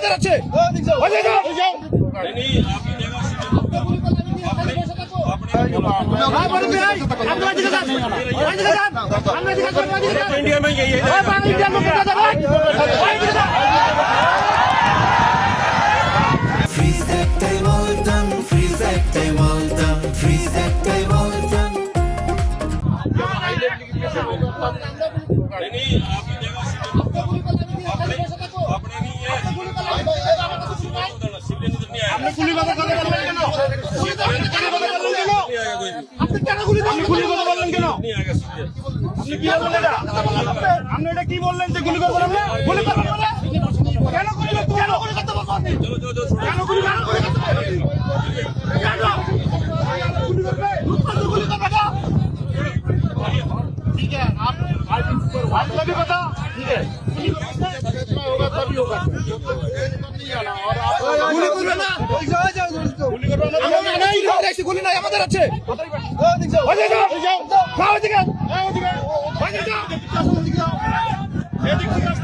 আমাদের আছে। আপনি এটা কি বললেন যে গুলি করবেন? গুলি করবেন বলে কেন গুলি কেন গুলি করতে পারবেন? কেন গুলি কেন গুলি করতে পারবেন? কেন गुली करबे? गुली करबे ना? ठीक है, आप भी बता, ठीक है? जितना होगा तभी होगा। गुली करबे ना? गुली करबे ना? नहीं, ऐसी गुली नहीं আমাদের আছে। ওই যাও, যাও, যাও, ওদিকে, ওদিকে, ওদিকে, এদিকে যাও।